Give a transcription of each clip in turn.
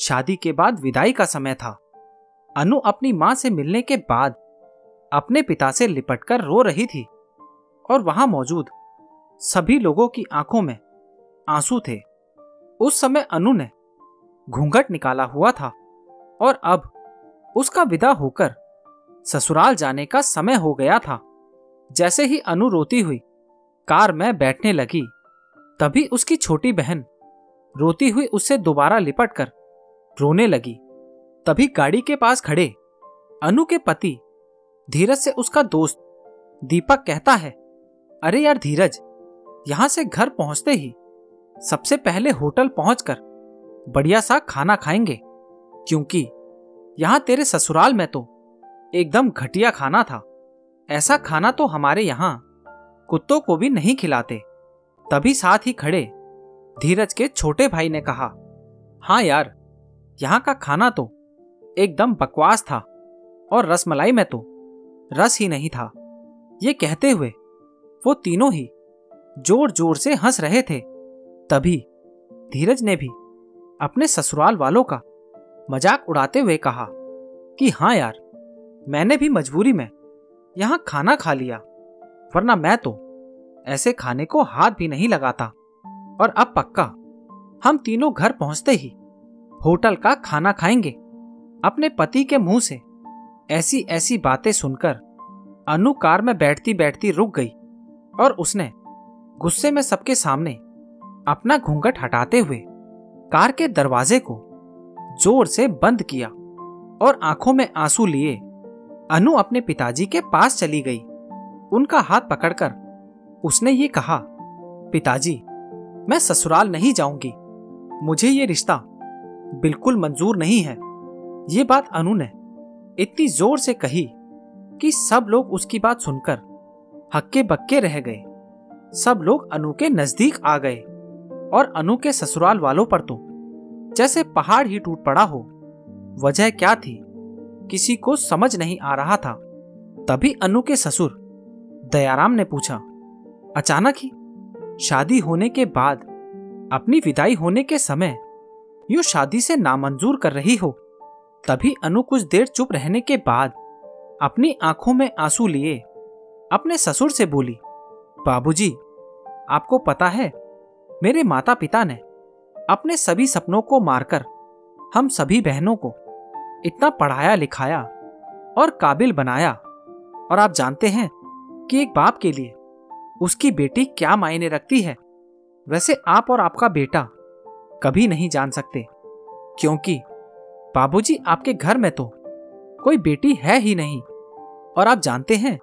शादी के बाद विदाई का समय था। अनु अपनी मां से मिलने के बाद अपने पिता से लिपटकर रो रही थी और वहां मौजूद सभी लोगों की आंखों में आंसू थे। उस समय अनु ने घूंघट निकाला हुआ था और अब उसका विदा होकर ससुराल जाने का समय हो गया था। जैसे ही अनु रोती हुई कार में बैठने लगी, तभी उसकी छोटी बहन रोती हुई उससे दोबारा लिपटकर रोने लगी। तभी गाड़ी के पास खड़े अनु के पति धीरज से उसका दोस्त दीपक कहता है, अरे यार धीरज, यहां से घर पहुंचते ही सबसे पहले होटल पहुंचकर बढ़िया सा खाना खाएंगे, क्योंकि यहां तेरे ससुराल में तो एकदम घटिया खाना था। ऐसा खाना तो हमारे यहां कुत्तों को भी नहीं खिलाते। तभी साथ ही खड़े धीरज के छोटे भाई ने कहा, हाँ यार, यहाँ का खाना तो एकदम बकवास था और रसमलाई में तो रस ही नहीं था। ये कहते हुए वो तीनों ही जोर जोर से हंस रहे थे। तभी धीरज ने भी अपने ससुराल वालों का मजाक उड़ाते हुए कहा कि हाँ यार, मैंने भी मजबूरी में यहां खाना खा लिया, वरना मैं तो ऐसे खाने को हाथ भी नहीं लगाता। और अब पक्का हम तीनों घर पहुंचते ही होटल का खाना खाएंगे। अपने पति के मुंह से ऐसी ऐसी बातें सुनकर अनु कार में बैठती बैठती रुक गई और उसने गुस्से में सबके सामने अपना घूंघट हटाते हुए कार के दरवाजे को जोर से बंद किया और आंखों में आंसू लिए अनु अपने पिताजी के पास चली गई। उनका हाथ पकड़कर उसने ये कहा, पिताजी, मैं ससुराल नहीं जाऊंगी, मुझे ये रिश्ता बिल्कुल मंजूर नहीं है। ये बात अनु ने इतनी जोर से कही कि सब लोग उसकी बात सुनकर हक्के बक्के रह गए। सब लोग अनु के नजदीक आ गए और अनु के ससुराल वालों पर तो जैसे पहाड़ ही टूट पड़ा हो। वजह क्या थी, किसी को समझ नहीं आ रहा था। तभी अनु के ससुर दयाराम ने पूछा, अचानक ही शादी होने के बाद अपनी विदाई होने के समय यूं शादी से नामंजूर कर रही हो। तभी अनु कुछ देर चुप रहने के बाद अपनी आंखों में आंसू लिए अपने ससुर से बोली, बाबूजी, आपको पता है, मेरे माता पिता ने अपने सभी सपनों को मारकर हम सभी बहनों को इतना पढ़ाया लिखाया और काबिल बनाया, और आप जानते हैं कि एक बाप के लिए उसकी बेटी क्या मायने रखती है। वैसे आप और आपका बेटा कभी नहीं जान सकते, क्योंकि बाबूजी, आपके घर में तो कोई बेटी है ही नहीं। और आप जानते हैं,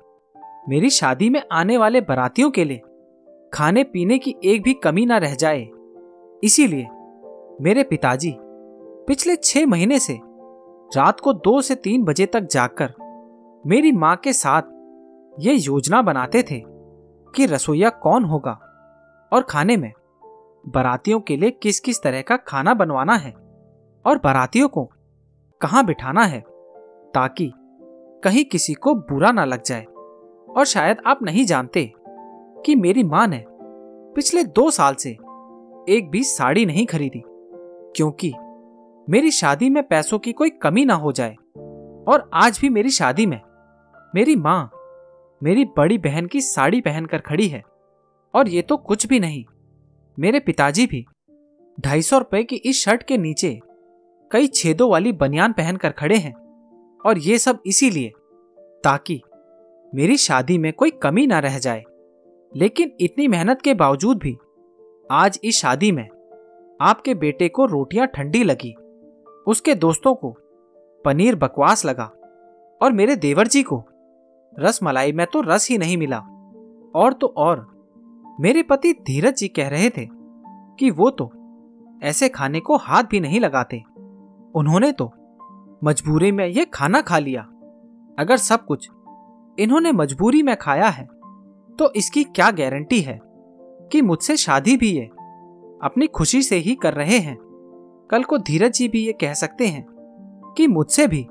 मेरी शादी में आने वाले बारातियों के लिए खाने पीने की एक भी कमी ना रह जाए। इसीलिए मेरे पिताजी पिछले 6 महीने से रात को 2 से 3 बजे तक जागकर मेरी मां के साथ ये योजना बनाते थे कि रसोइया कौन होगा और खाने में बारातियों के लिए किस किस तरह का खाना बनवाना है और बारातियों को कहां बिठाना है, ताकि कहीं किसी को बुरा ना लग जाए। और शायद आप नहीं जानते कि मेरी मां ने पिछले 2 साल से एक भी साड़ी नहीं खरीदी, क्योंकि मेरी शादी में पैसों की कोई कमी ना हो जाए। और आज भी मेरी शादी में मेरी मां मेरी बड़ी बहन की साड़ी पहनकर खड़ी है। और ये तो कुछ भी नहीं, मेरे पिताजी भी 250 रुपए की इस शर्ट के नीचे कई छेदों वाली बनियान पहनकर खड़े हैं। और ये सब इसीलिए ताकि मेरी शादी में कोई कमी ना रह जाए। लेकिन इतनी मेहनत के बावजूद भी आज इस शादी में आपके बेटे को रोटियां ठंडी लगी, उसके दोस्तों को पनीर बकवास लगा, और मेरे देवर जी को रस मलाई में तो रस ही नहीं मिला। और तो और मेरे पति धीरज जी कह रहे थे कि वो तो ऐसे खाने को हाथ भी नहीं लगाते। उन्होंने तो मजबूरी में ये खाना खा लिया। अगर सब कुछ इन्होंने मजबूरी में खाया है, तो इसकी क्या गारंटी है कि मुझसे शादी भी ये अपनी खुशी से ही कर रहे हैं। कल को धीरज जी भी ये कह सकते हैं कि मुझसे भी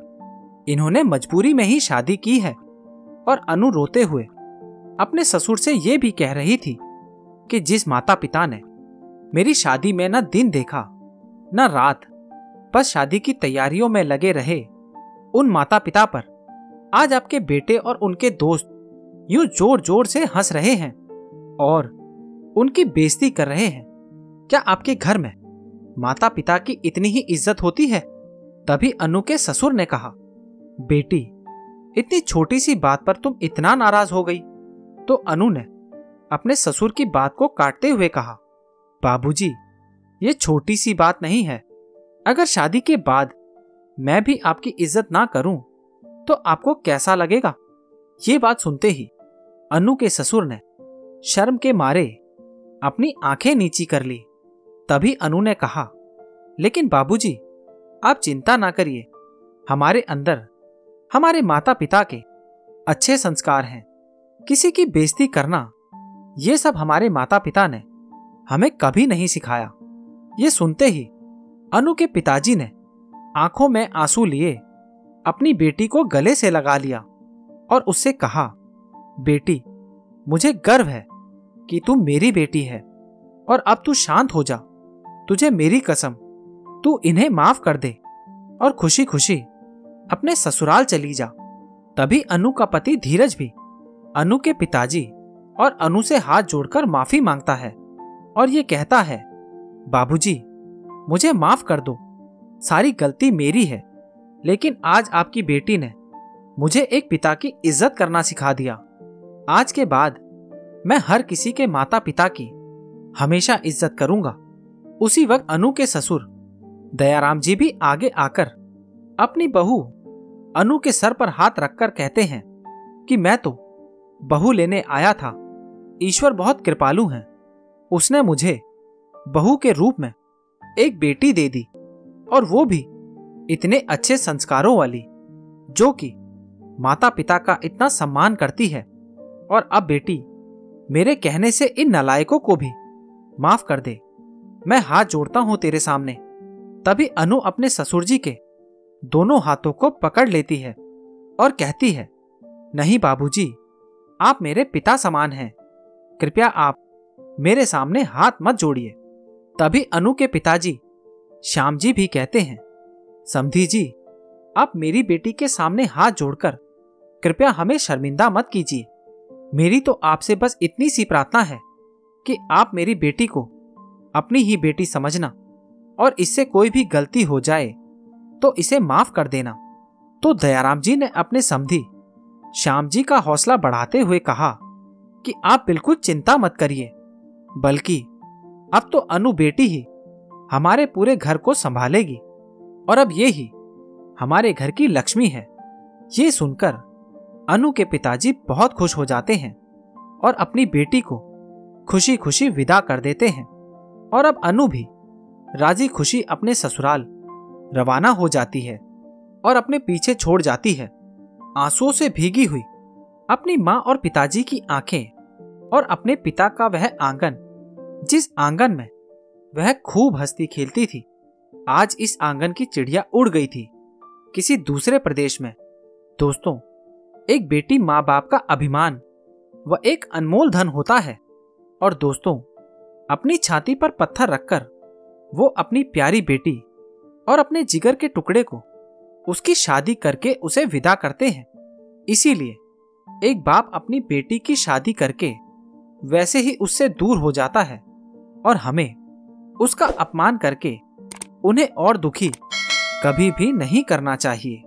इन्होंने मजबूरी में ही शादी की है। और अनु रोते हुए अपने ससुर से ये भी कह रही थी कि जिस माता पिता ने मेरी शादी में न दिन देखा न रात, बस शादी की तैयारियों में लगे रहे उन माता पिता पर आज आपके बेटे और उनके दोस्त यूं जोर जोर से हंस रहे हैं और उनकी बेइज्जती कर रहे हैं। क्या आपके घर में माता पिता की इतनी ही इज्जत होती है? तभी अनु के ससुर ने कहा, बेटी, इतनी छोटी सी बात पर तुम इतना नाराज हो गई? तो अनु ने अपने ससुर की बात को काटते हुए कहा, बाबूजी, ये छोटी सी बात नहीं है। अगर शादी के बाद मैं भी आपकी इज्जत ना करूं तो आपको कैसा लगेगा? ये बात सुनते ही अनु के ससुर ने शर्म के मारे अपनी आंखें नीची कर ली। तभी अनु ने कहा, लेकिन बाबूजी, आप चिंता ना करिए, हमारे अंदर हमारे माता पिता के अच्छे संस्कार हैं। किसी की बेइज्जती करना, ये सब हमारे माता पिता ने हमें कभी नहीं सिखाया। ये सुनते ही अनु के पिताजी ने आंखों में आंसू लिए अपनी बेटी को गले से लगा लिया और उससे कहा, बेटी, मुझे गर्व है कि तू मेरी बेटी है और अब तू शांत हो जा। तुझे मेरी कसम, तू इन्हें माफ कर दे और खुशी खुशी अपने ससुराल चली जा। तभी अनु का पति धीरज भी अनु के पिताजी और अनु से हाथ जोड़कर माफी मांगता है और ये कहता है, बाबूजी, मुझे माफ कर दो, सारी गलती मेरी है, लेकिन आज आपकी बेटी ने मुझे एक पिता की इज्जत करना सिखा दिया। आज के बाद मैं हर किसी के माता पिता की हमेशा इज्जत करूंगा। उसी वक्त अनु के ससुर दयाराम जी भी आगे आकर अपनी बहू अनु के सर पर हाथ रखकर कहते हैं कि मैं तो बहू लेने आया था, ईश्वर बहुत कृपालु है, उसने मुझे बहू के रूप में एक बेटी दे दी और वो भी इतने अच्छे संस्कारों वाली, जो कि माता पिता का इतना सम्मान करती है। और अब बेटी, मेरे कहने से इन नालायकों को भी माफ कर दे, मैं हाथ जोड़ता हूं तेरे सामने। तभी अनु अपने ससुर जी के दोनों हाथों को पकड़ लेती है और कहती है, नहीं बाबूजी, आप मेरे पिता समान हैं, कृपया आप मेरे सामने हाथ मत जोड़िए। तभी अनु के पिताजी श्याम जी भी कहते हैं, समधी जी, आप मेरी बेटी के सामने हाथ जोड़कर कृपया हमें शर्मिंदा मत कीजिए। मेरी तो आपसे बस इतनी सी प्रार्थना है कि आप मेरी बेटी को अपनी ही बेटी समझना और इससे कोई भी गलती हो जाए तो इसे माफ कर देना। तो दयाराम जी ने अपने समधी श्याम जी का हौसला बढ़ाते हुए कहा कि आप बिल्कुल चिंता मत करिए, बल्कि अब तो अनु बेटी ही हमारे पूरे घर को संभालेगी और अब ये ही हमारे घर की लक्ष्मी है। ये सुनकर अनु के पिताजी बहुत खुश हो जाते हैं और अपनी बेटी को खुशी खुशी विदा कर देते हैं और अब अनु भी राजी खुशी अपने ससुराल रवाना हो जाती है और अपने पीछे छोड़ जाती है आंसुओं से भीगी हुई अपनी माँ और पिताजी की आंखें और अपने पिता का वह आंगन, जिस आंगन में वह खूब हंसती खेलती थी। आज इस आंगन की चिड़िया उड़ गई थी किसी दूसरे प्रदेश में। दोस्तों, एक बेटी माँ बाप का अभिमान व एक अनमोल धन होता है। और दोस्तों, अपनी छाती पर पत्थर रखकर वो अपनी प्यारी बेटी और अपने जिगर के टुकड़े को उसकी शादी करके उसे विदा करते हैं। इसीलिए एक बाप अपनी बेटी की शादी करके वैसे ही उससे दूर हो जाता है और हमें उसका अपमान करके उन्हें और दुखी कभी भी नहीं करना चाहिए।